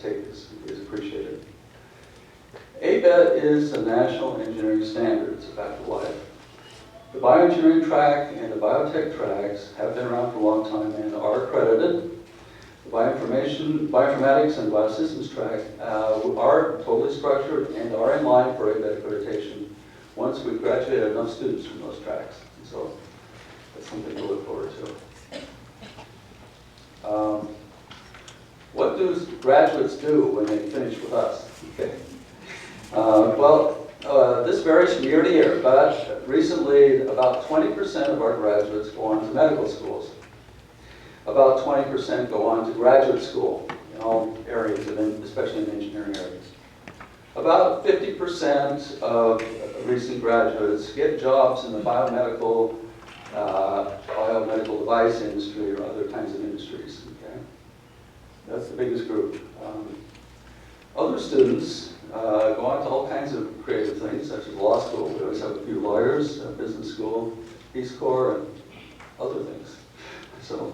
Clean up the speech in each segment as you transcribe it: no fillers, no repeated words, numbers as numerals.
to take is appreciated. ABET is the national engineering standard. It's a fact of life. The bioengineering track and the biotech tracks have been around for a long time and are accredited. The bioinformatics and biosystems track are totally structured and are in line for ABET accreditation once we've graduated enough students from those tracks. And so that's something to look forward to. What do graduates do when they finish with us? Okay. This varies from year to year, but recently about 20% of our graduates go on to medical schools. About 20% go on to graduate school in all areas, especially in engineering areas. About 50% of recent graduates get jobs in the biomedical device industry or other kinds of industries. Okay? That's the biggest group. Other students go on to all kinds of creative things, such as law school. We always have a few lawyers, business school, Peace Corps, and other things. So,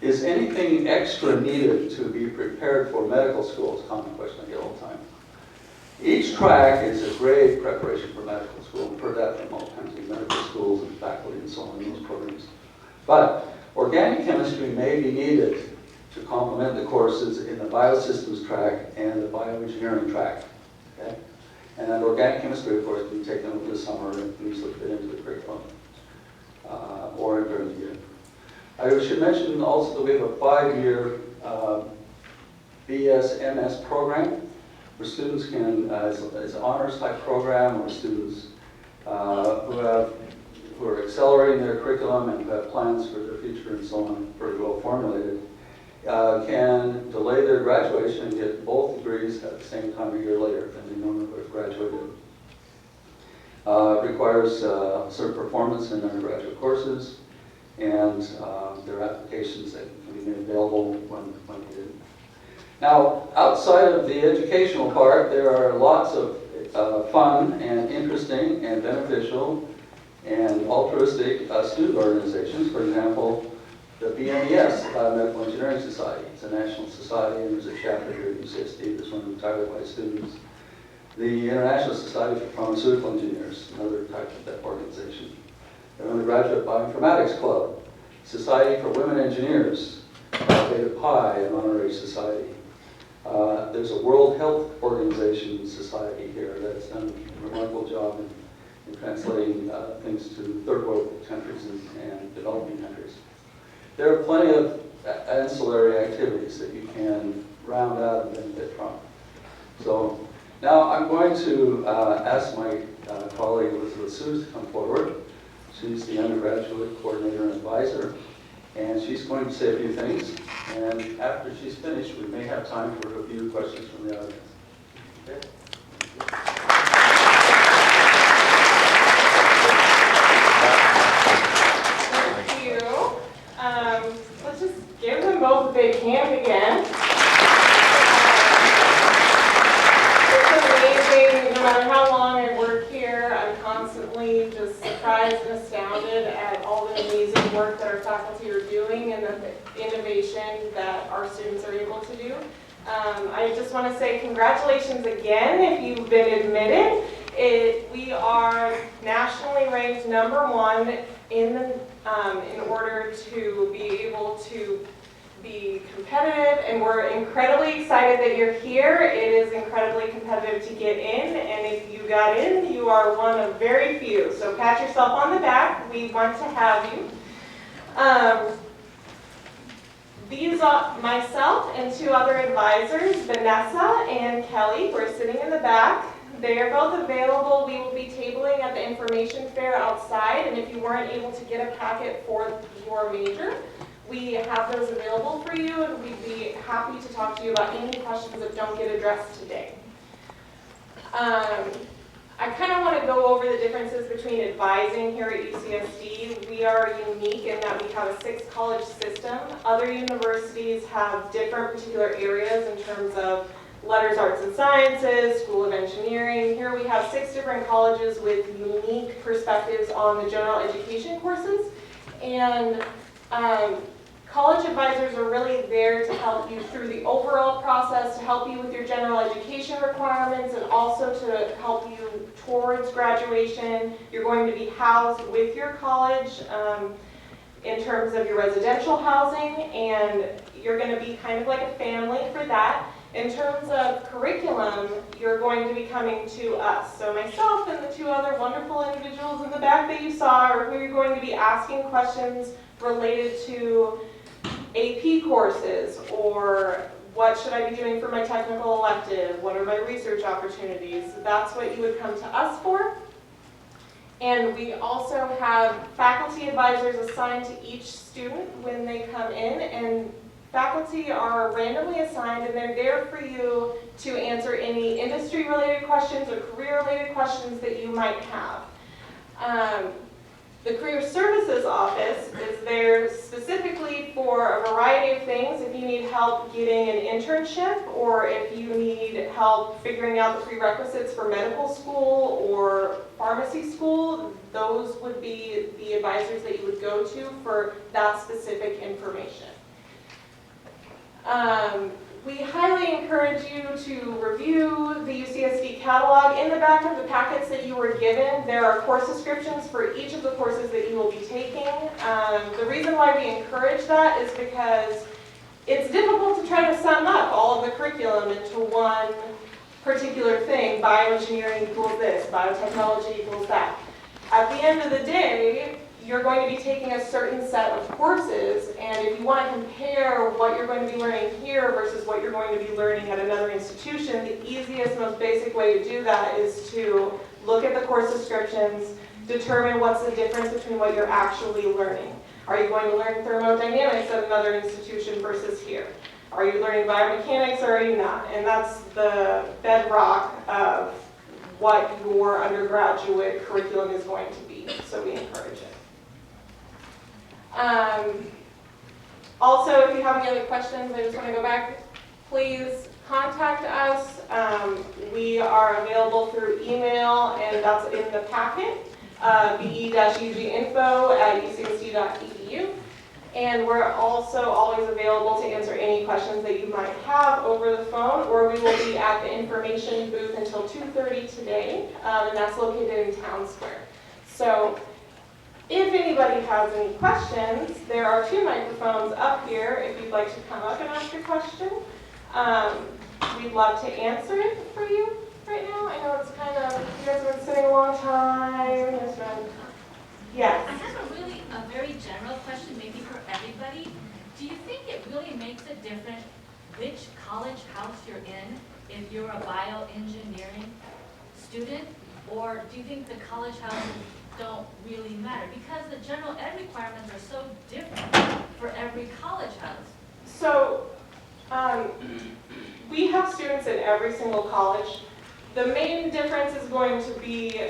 is anything extra needed to be prepared for medical school? It's a common question I get all the time. Each track is a great preparation for medical school. We've heard that from all kinds of medical schools and faculty and so on in those programs. But organic chemistry may be needed to complement the courses in the biosystems track and the bioengineering track. Okay? And then organic chemistry, of course, can be taken over the summer and can easily fit into the curriculum or during the year. I should mention also that we have a 5-year BS-MS program where students can, it's an honors type program where students who are accelerating their curriculum and who have plans for their future and so on, very well formulated, can delay their graduation and get both degrees at the same time a year later than they normally would have graduated. It requires certain performance in their graduate courses and their applications that can be made available when needed. Now, outside of the educational part, there are lots of fun and interesting and beneficial and altruistic student organizations. For example, the BMES, the Biomedical Engineering Society. It's a national society, and there's a chapter here at UCSD that's run entirely by students. The International Society for Pharmaceutical Engineers, another type of that organization. The Undergraduate Bioinformatics Club, Society for Women Engineers, Beta Pi, an honorary society. There's a World Health Organization society here that's done a remarkable job in translating things to third world countries and developing countries. There are plenty of ancillary activities that you can round out and benefit from. So now I'm going to ask my colleague Elizabeth Seuss to come forward. She's the undergraduate coordinator and advisor, and she's going to say a few things. And after she's finished, we may have time for a few questions from the audience. Okay? Thank you. Let's just give them both a big hand again. It's amazing. No matter how long I work here, I'm constantly just surprised and astounded at all the amazing work that our faculty are doing and the innovation that our students are able to do. I just want to say congratulations again if you've been admitted. We are nationally ranked #1 in order to be able to be competitive, and we're incredibly excited that you're here. It is incredibly competitive to get in, and if you got in, you are one of very few. So pat yourself on the back. We want to have you. These are myself and 2 other advisors, Vanessa and Kelly, who are sitting in the back. They are both available. We will be tabling at the information fair outside, and if you weren't able to get a packet for your major, we have those available for you, and we'd be happy to talk to you about any questions that don't get addressed today. I kind of want to go over the differences between advising here at UCSD. We are unique in that we have a 6-college system. Other universities have different particular areas in terms of letters, arts, and sciences, School of Engineering. Here we have 6 different colleges with unique perspectives on the general education courses. And college advisors are really there to help you through the overall process, to help you with your general education requirements, and also to help you towards graduation. You're going to be housed with your college in terms of your residential housing, and you're going to be kind of like a family for that. In terms of curriculum, you're going to be coming to us. So myself and the two other wonderful individuals in the back that you saw are who you're going to be asking questions related to AP courses, or what should I be doing for my technical elective? What are my research opportunities? That's what you would come to us for. And we also have faculty advisors assigned to each student when they come in, and faculty are randomly assigned, and they're there for you to answer any industry-related questions or career-related questions that you might have. The Career Services Office is there specifically for a variety of things. If you need help getting an internship, or if you need help figuring out the prerequisites for medical school or pharmacy school, those would be the advisors that you would go to for that specific information. We highly encourage you to review the UCSD catalog. In the back of the packets that you were given, there are course descriptions for each of the courses that you will be taking. The reason why we encourage that is because it's difficult to try to sum up all of the curriculum into one particular thing. Bioengineering equals this, biotechnology equals that. At the end of the day, you're going to be taking a certain set of courses, and if you want to compare what you're going to be learning here versus what you're going to be learning at another institution, the easiest, most basic way to do that is to look at the course descriptions, determine what's the difference between what you're actually learning. Are you going to learn thermodynamics at another institution versus here? Are you learning biomechanics or are you not? And that's the bedrock of what your undergraduate curriculum is going to be, so we encourage it. Also, if you have any other questions, I just want to go back, please contact us. We are available through email, and that's in the packet, be-uginfo@ucsd.edu. And we're also always available to answer any questions that you might have over the phone, or we will be at the information booth until 2:30 today, and that's located in Town Square. So if anybody has any questions, there are 2 microphones up here if you'd like to come up and ask a question. We'd love to answer it for you right now. I know it's kind of, you guys have been sitting a long time. Yes. I have a very general question, maybe for everybody. Do you think it really makes a difference which college house you're in if you're a bioengineering student? Or do you think the college houses don't really matter? Because the general ed requirements are so different for every college house. So we have students in every single college. The main difference is going to be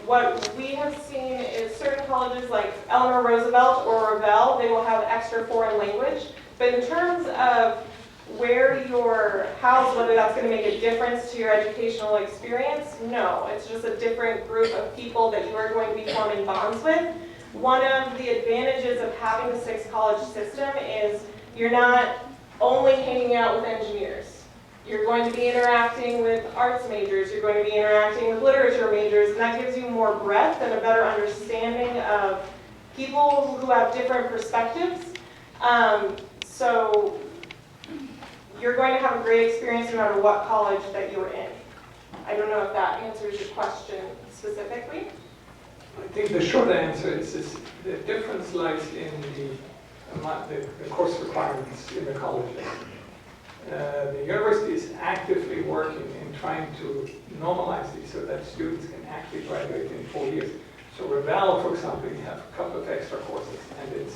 what we have seen is certain colleges like Eleanor Roosevelt or Revelle, they will have extra foreign language. But in terms of where you're housed, whether that's going to make a difference to your educational experience, no. It's just a different group of people that you are going to be forming bonds with. One of the advantages of having the 6-college system is you're not only hanging out with engineers. You're going to be interacting with arts majors, you're going to be interacting with literature majors, and that gives you more breadth and a better understanding of people who have different perspectives. So you're going to have a great experience no matter what college that you're in. I don't know if that answers your question specifically. I think the short answer is the difference lies in the course requirements in the colleges. The university is actively working in trying to normalize these so that students can actually graduate in 4 years. So Revelle, for example, you have a couple of extra courses, and it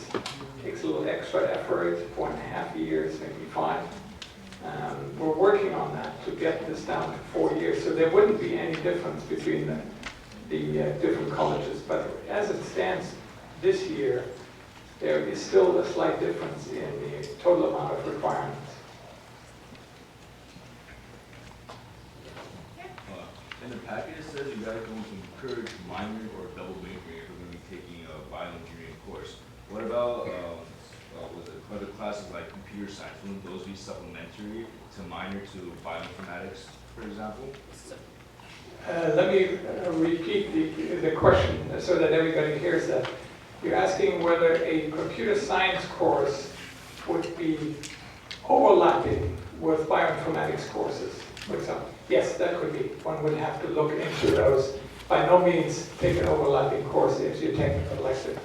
takes a little extra effort, 4.5 years, maybe 5. We're working on that to get this down to 4 years, so there wouldn't be any difference between the different colleges. But as it stands this year, there is still a slight difference in the total amount of requirements. In the package it says you guys are going to encourage minor or double majoring if you're going to be taking a bioengineering course. what about, was it, other classes like computer science? Wouldn't those be supplementary to minor to bioinformatics, for example? Let me repeat the question so that everybody hears that. You're asking whether a computer science course would be overlapping with bioinformatics courses, for example. Yes, that could be. One would have to look into those. By no means take an overlapping course if you're technical elective.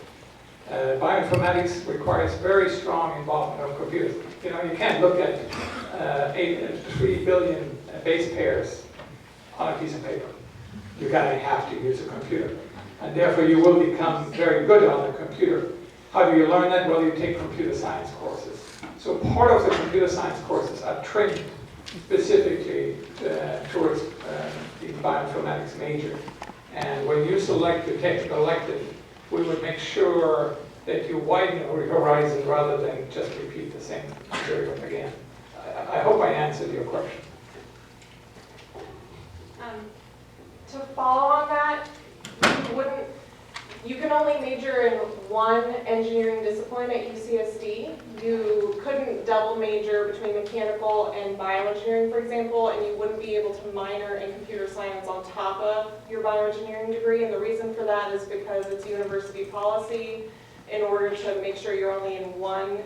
Bioinformatics requires very strong involvement of computers. You know, you can't look at 3 billion base pairs on a piece of paper. You're going to have to use a computer. And therefore you will become very good on the computer. How do you learn that? Well, you take computer science courses. So part of the computer science courses are trained specifically towards the bioinformatics major. And when you select the technical elective, we would make sure that you widen your horizon rather than just repeat the same material again. I hope I answered your question. To follow on that, you can only major in one engineering discipline at UCSD. You couldn't double major between mechanical and bioengineering, for example, and you wouldn't be able to minor in computer science on top of your bioengineering degree. And the reason for that is because it's university policy in order to make sure you're only in one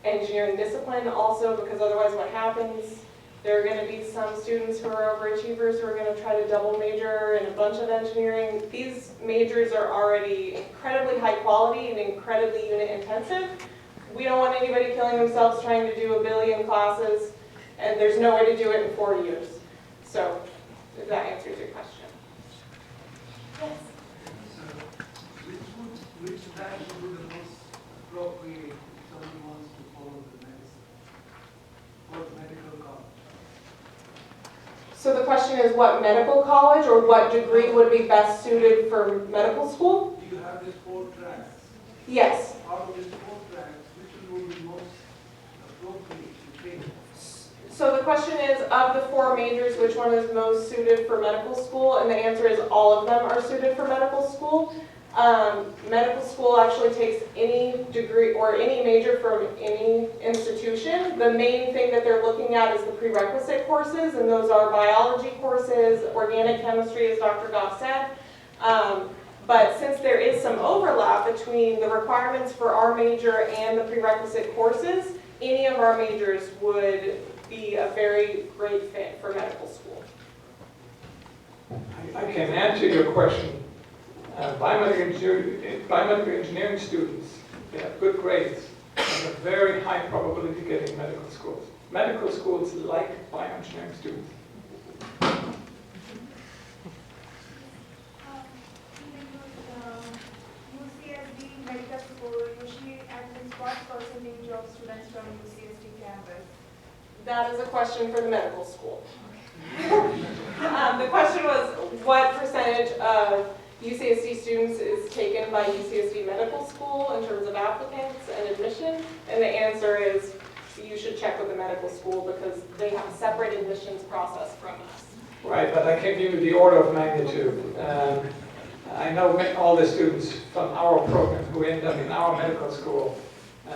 engineering discipline. Also, because otherwise what happens, there are going to be some students who are overachievers who are going to try to double major in a bunch of engineering. These majors are already incredibly high quality and incredibly unit intensive. We don't want anybody killing themselves trying to do a billion classes, and there's no way to do it in 4 years. So, if that answers your question. Yes? Which branch would be the most appropriate if someone wants to follow the medicine? What medical college? So the question is what medical college or what degree would be best suited for medical school? You have these 4 tracks. Yes. Out of these 4 tracks, which one would be most appropriate to take? So the question is, of the 4 majors, which one is most suited for medical school? And the answer is all of them are suited for medical school. Medical school actually takes any degree or any major from any institution. The main thing that they're looking at is the prerequisite courses, and those are biology courses, organic chemistry, as Dr. Goff said. But since there is some overlap between the requirements for our major and the prerequisite courses, any of our majors would be a very great fit for medical school. I can answer your question. Biomedical engineering students, they have good grades and a very high probability of getting medical schools. Medical schools like bioengineering students. UCSD medical school usually admits what percentage of students from UCSD campus? That is a question for the medical school. The question was, what percentage of UCSD students is taken by UCSD Medical School in terms of applicants and admission? And the answer is, you should check with the medical school because they have a separate admissions process from us. Right, but I can give you the order of magnitude. I know all the students from our program who end up in our medical school.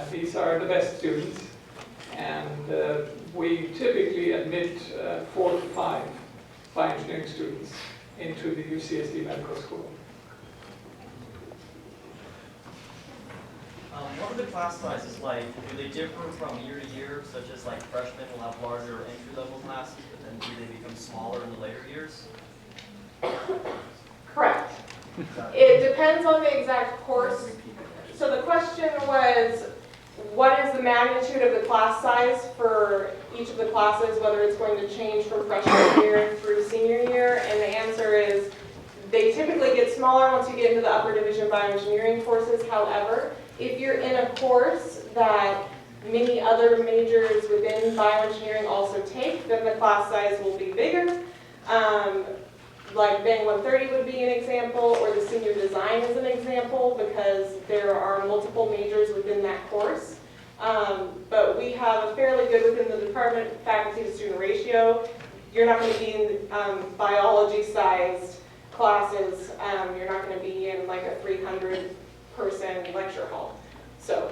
These are the best students, and we typically admit 4 to 5 bioengineering students into the UCSD Medical School. What are the class sizes like? Do they differ from year to year, such as like freshmen will have larger entry-level classes, but then do they become smaller in the later years? Correct. It depends on the exact course. So the question was, what is the magnitude of the class size for each of the classes, whether it's going to change from freshman year through senior year? And the answer is, they typically get smaller once you get into the upper division bioengineering courses. However, if you're in a course that many other majors within bioengineering also take, then the class size will be bigger. Like Bang 130 would be an example, or the senior design is an example, because there are multiple majors within that course. But we have a fairly good within the department faculty to student ratio. You're not going to be in biology-sized classes. You're not going to be in like a 300-person lecture hall. So,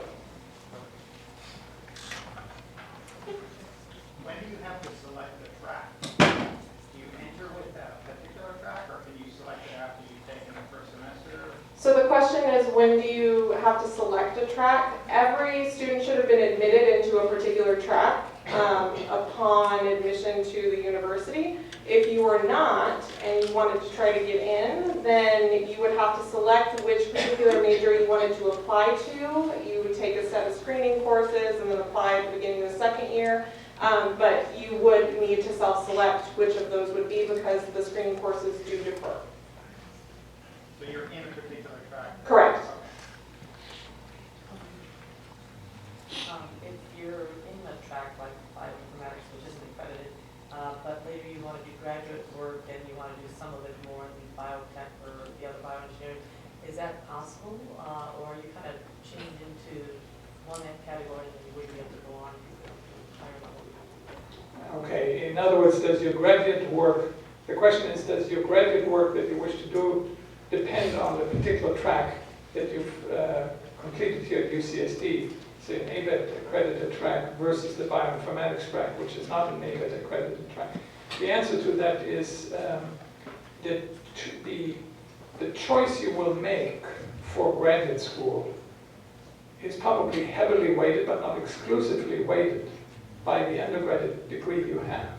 When do you have to select the track? Do you enter with that particular track, or can you select it after you've taken the first semester? so the question is, when do you have to select a track? Every student should have been admitted into a particular track upon admission to the university. If you were not, and you wanted to try to get in, then you would have to select which particular major you wanted to apply to. You would take a set of screening courses and then apply at the beginning of the second year. But you would need to self-select which of those would be because the screening courses do differ. So you're in a particular track? Correct. If you're in a track like bioinformatics, which isn't accredited, but later you want to do graduate work and you want to do some of it more in biotech or the other bioengineering, is that possible? Or you kind of change into one category and then you wouldn't be able to go on to higher level? Okay, in other words, does your graduate work, the question is, does your graduate work that you wish to do depend on the particular track that you've completed here at UCSD, say an ABET accredited track versus the bioinformatics track, which is not an ABET accredited track? The answer to that is that the choice you will make for graduate school is probably heavily weighted, but not exclusively weighted, by the undergraduate degree you have.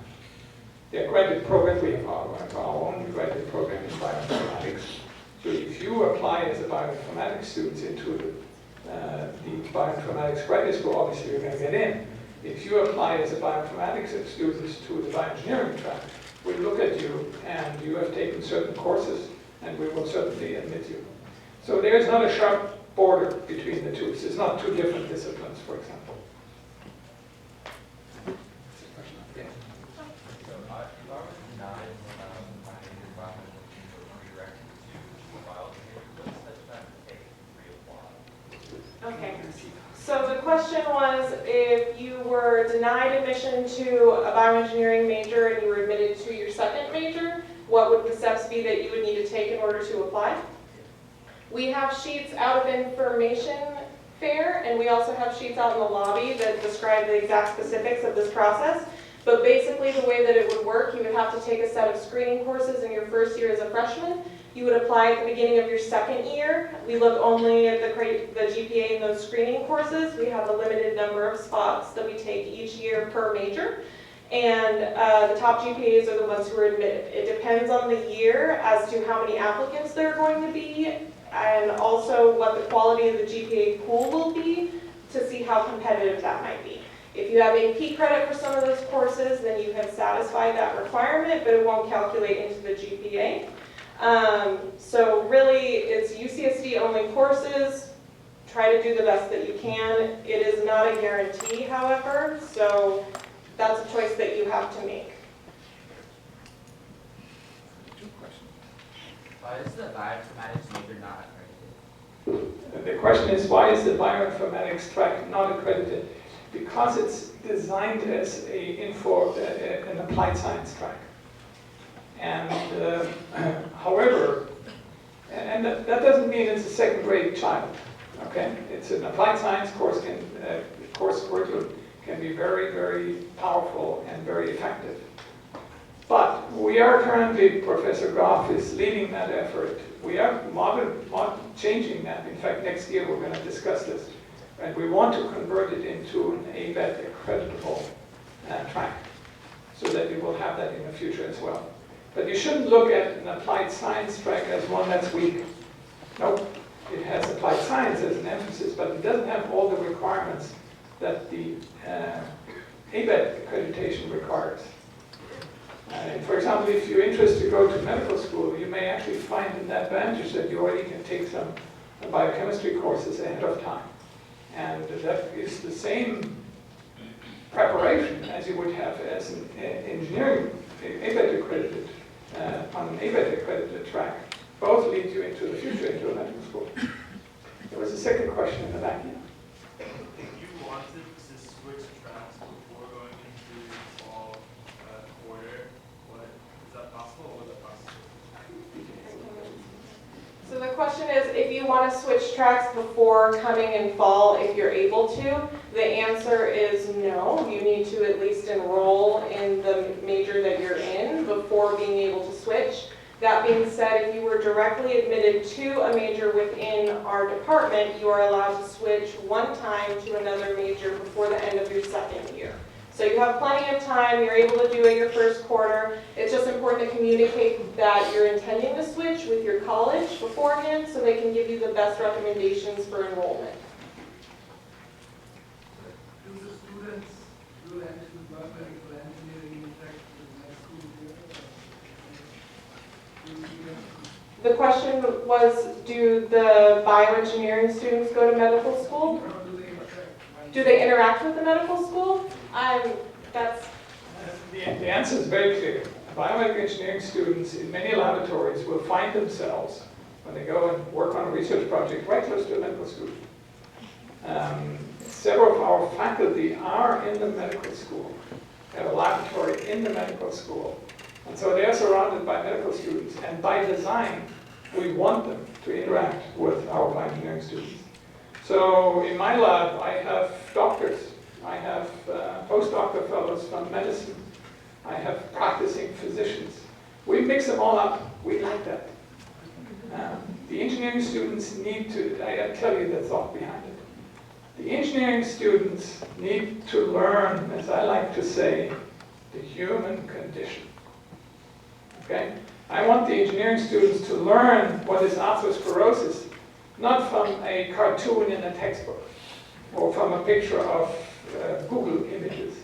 The graduate program, we have our own graduate program in bioinformatics. So if you apply as a bioinformatics student into the bioinformatics graduate school, obviously you're going to get in. If you apply as a bioinformatics student to the bioengineering track, we look at you and you have taken certain courses and we will certainly admit you. So there is not a sharp border between the two. It's not two different disciplines, for example. Okay. So the question was, if you were denied admission to a bioengineering major and you were admitted to your second major, what would the steps be that you would need to take in order to apply? We have sheets out of information fair, and we also have sheets out in the lobby that describe the exact specifics of this process. But basically the way that it would work, you would have to take a set of screening courses in your first year as a freshman. You would apply at the beginning of your second year. We look only at the GPA in those screening courses. We have a limited number of spots that we take each year per major. And the top GPAs are the ones who are admitted. It depends on the year as to how many applicants there are going to be, and also what the quality of the GPA pool will be to see how competitive that might be. If you have AP credit for some of those courses, then you have satisfied that requirement, but it won't calculate into the GPA. So really, it's UCSD only courses. Try to do the best that you can. It is not a guarantee, however, so that's a choice that you have to make. Why is the bioinformatics major not accredited? The question is, why is the bioinformatics track not accredited? Because it's designed as an applied science track. And however, and that doesn't mean it's a second grade child, okay? It's an applied science course, course curriculum can be very, very powerful and very effective. But we are currently, Professor Goff is leading that effort. We are changing that. In fact, next year we're going to discuss this. And we want to convert it into an ABET accreditable track so that we will have that in the future as well. But you shouldn't look at an applied science track as one that's weak. Nope, it has applied science as an emphasis, but it doesn't have all the requirements that the ABET accreditation requires. For example, if you're interested to go to medical school, you may actually find an advantage that you already can take some biochemistry courses ahead of time. And that is the same preparation as you would have as an engineering ABET accredited, on an ABET accredited track. Both lead you into the future, into a medical school. There was a second question in the back here. If you wanted to switch tracks before going into the fall quarter, is that possible or would that possible? So the question is, if you you want to switch tracks before coming in fall if you're able to? The answer is no. You need to at least enroll in the major that you're in before being able to switch. That being said, if you were directly admitted to a major within our department, you are allowed to switch one time to another major before the end of your second year. So you have plenty of time, you're able to do it your first quarter. It's just important to communicate that you're intending to switch with your college beforehand so they can give you the best recommendations for enrollment. Do the students do anything biomedical engineering in fact in high school here? The question was, do the bioengineering students go to medical school? How do they interact? Do they interact with the medical school? That's The answer is very clear. Biomedical engineering students in many laboratories will find themselves, when they go and work on a research project, right close to a medical school. Several of our faculty are in the medical school, have a laboratory in the medical school. And so they are surrounded by medical students, and by design, we want them to interact with our bioengineering students. So in my lab, I have doctors, I have postdoctoral fellows from medicine, I have practicing physicians. We mix them all up, we like that. The engineering students need to, I'll tell you the thought behind it. The engineering students need to learn, as I like to say, the human condition. Okay? I want the engineering students to learn what is atherosclerosis, not from a cartoon in a textbook or from a picture of Google images.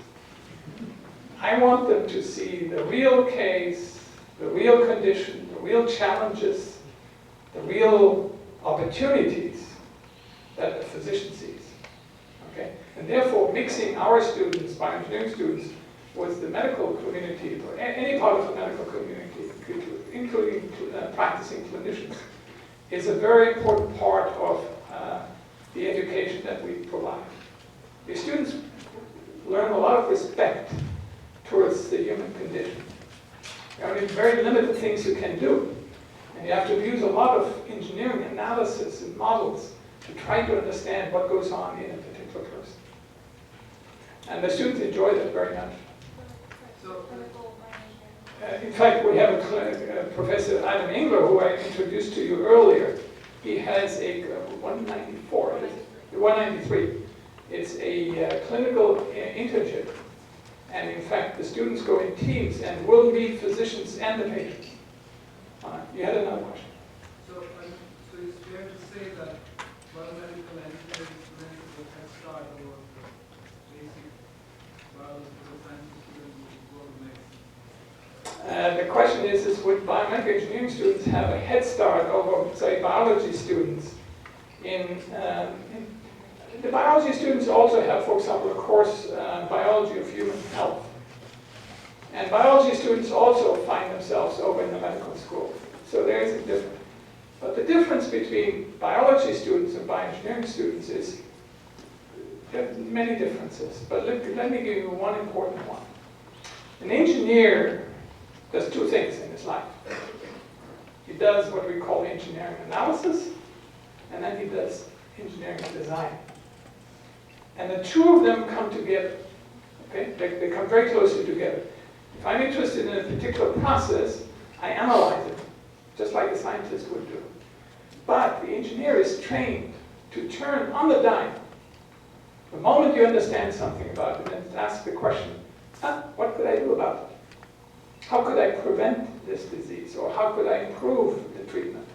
I want them to see the real case, the real condition, the real challenges, the real opportunities that the physician sees. Okay? And therefore, mixing our students, bioengineering students, with the medical community, or any part of the medical community, including practicing clinicians, is a very important part of the education that we provide. The students learn a lot of respect towards the human condition. There are very limited things you can do, and you have to use a lot of engineering analysis and models to try to understand what goes on in a particular person. And the students enjoy that very much. In fact, we have a Professor Adam Engler, who I introduced to you earlier. He has a 193. It's a clinical internship. And in fact, the students go in teams and will meet physicians and the patients. You had another question. So it's fair to say that biomedical engineering students will head start over the basic biological science students who go next? The question is would biomedical engineering students have a head start over, say, biology students? The biology students also have, for example, a course, Biology of Human Health. And biology students also find themselves over in the medical school. So there is a difference. But the difference between biology students and bioengineering students is there are many differences. But let me give you one important one. An engineer does two things in his life. He does what we call engineering analysis, and then he does engineering design. And the two of them come together. Okay? They come very closely together. If I'm interested in a particular process, I analyze it, just like a scientist would do. But the engineer is trained to turn on the dime. The moment you understand something about it, and ask the question, what could I do about it? How could I prevent this disease? Or how could I improve the treatment?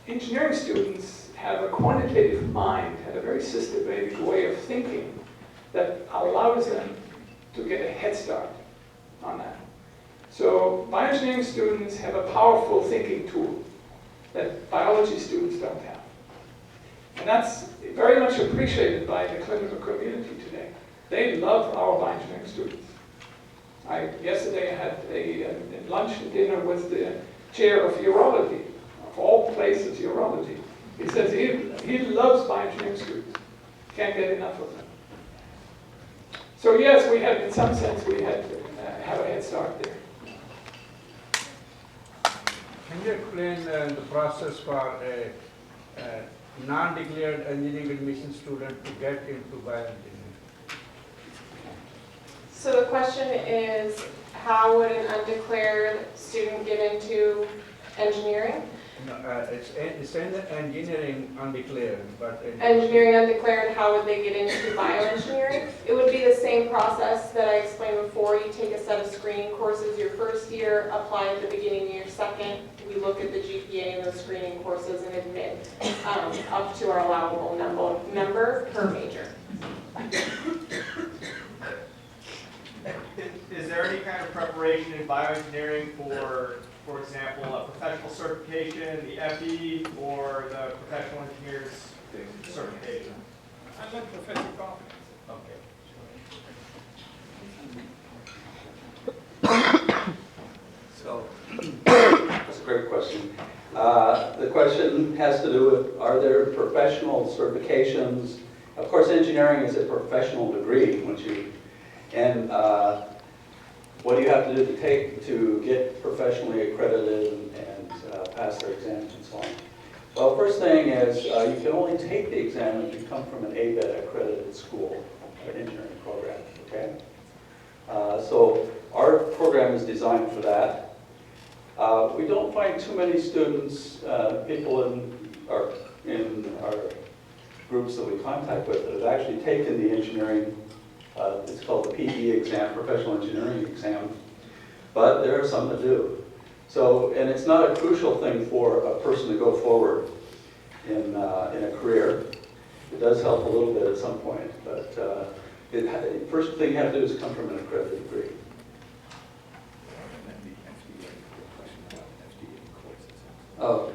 Engineering students have a quantitative mind, have a very systematic way of thinking that allows them to get a head start on that. So bioengineering students have a powerful thinking tool that biology students don't have. And that's very much appreciated by the clinical community today. They love our bioengineering students. Yesterday I had a lunch and dinner with the chair of urology, of all places, urology. He says he loves bioengineering students. Can't get enough of them. So yes, we had, in some sense, we had to have a head start there. Can you explain the process for non-declared engineering admission student to get into bioengineering? So the question is, how would an undeclared student get into engineering? No, it's in the engineering undeclared, but. Engineering undeclared, how would they get into bioengineering? It would be the same process that I explained before. You take a set of screening courses your first year, apply at the beginning of your second. We look at the GPA in those screening courses and admit up to our allowable number per major. Is there any kind of preparation in bioengineering for example, a professional certification, the FE, or the professional engineer's certification? I'd like Professor Coffin. Okay. So, that's a great question. The question has to do with, are there professional certifications? Of course, engineering is a professional degree, and what do you have to do to get professionally accredited and pass their exams and so on? Well, first thing is you can only take the exam if you come from an ABET accredited school, an engineering program, okay? So our program is designed for that. We don't find too many students, people in our groups that we contact with that have actually taken the engineering, it's called the PE exam, Professional Engineering Exam, but there are some that do. So, and it's not a crucial thing for a person to go forward in a career. It does help a little bit at some point, but first thing you have to do is come from an accredited degree. Oh,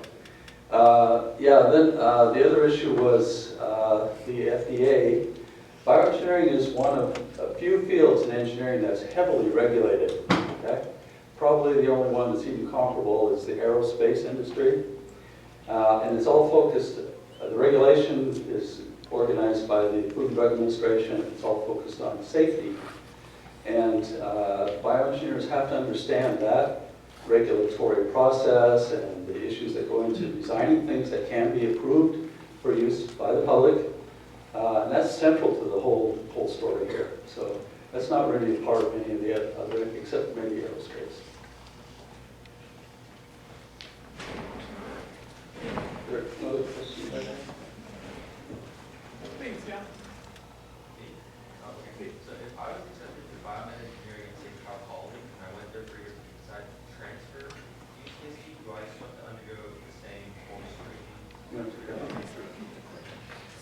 yeah, then the other issue was the FDA. Bioengineering is one of a few fields in engineering that's heavily regulated, okay? Probably the only one that's even comparable is the aerospace industry. And it's all focused, the regulation is organized by the Food and Drug Administration. It's all focused on safety. And bioengineers have to understand that regulatory process and the issues that go into designing things that can be approved for use by the public. And that's central to the whole story here. So that's not really a part of any of the other, except maybe aerospace. There are another question right there? Please, yeah. Okay, so if I was accepted to bioengineering at St. Cal College and I went there for your decide to transfer to UCSD, do I still have to undergo the same course training?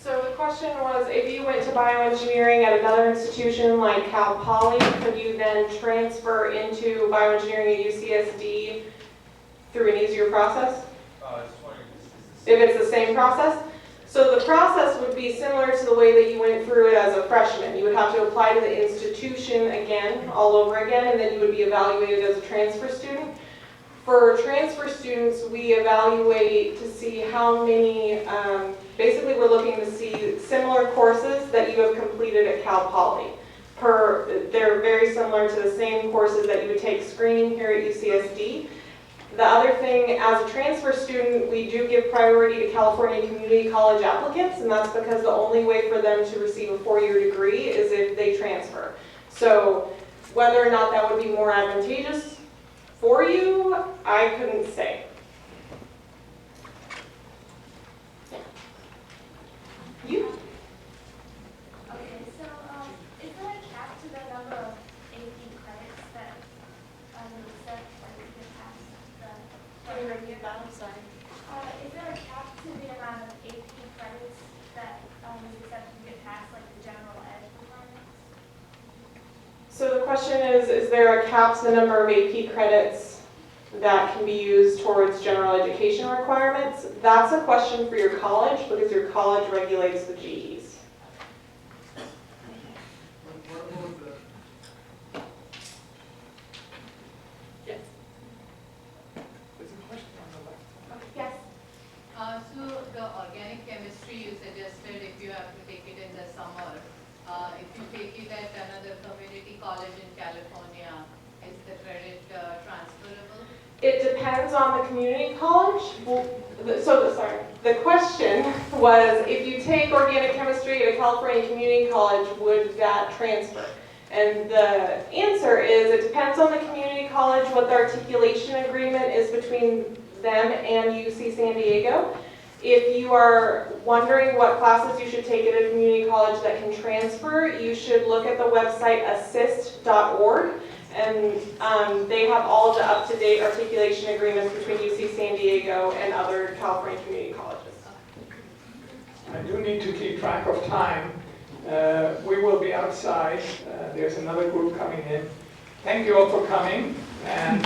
So the question was, if you went to bioengineering at another institution like Cal Poly, could you then transfer into bioengineering at UCSD through an easier process? I was just wondering if If it's the same process? So the process would be similar to the way that you went through it as a freshman. You would have to apply to the institution again, all over again, and then you would be evaluated as a transfer student. For transfer students, we evaluate to see how many, basically we're looking to see similar courses that you have completed at Cal Poly. They're very similar to the same courses that you would take screening here at UCSD. The other thing, as a transfer student, we do give priority to California community college applicants, and that's because the only way for them to receive a four-year degree is if they transfer. So whether or not that would be more advantageous for you, I couldn't say. Yeah. You? Okay, so is there a cap to the number of AP credits that you accept that you can pass the? Can you repeat that? I'm sorry. Is there a cap to the amount of AP credits that you accept you can pass, like the general ed requirements? So the question is there a cap to the number of AP credits that can be used towards general education requirements? That's a question for your college because your college regulates the GEs. What about the Yes. There's a question on the left. Yes. So the organic chemistry you suggested, if you have to take it in the summer, if you take it at another community college in California, is the credit transferable? It depends on the community college. The The question was, if you take organic chemistry at a California community college, would that transfer? And the answer is, it depends on the community college, what the articulation agreement is between them and UC San Diego. If you are wondering what classes you should take at a community college that can transfer, you should look at the website assist.org. And they have all the up-to-date articulation agreements between UC San Diego and other California community colleges. I do need to keep track of time. We will be outside. There's another group coming in. Thank you all for coming. And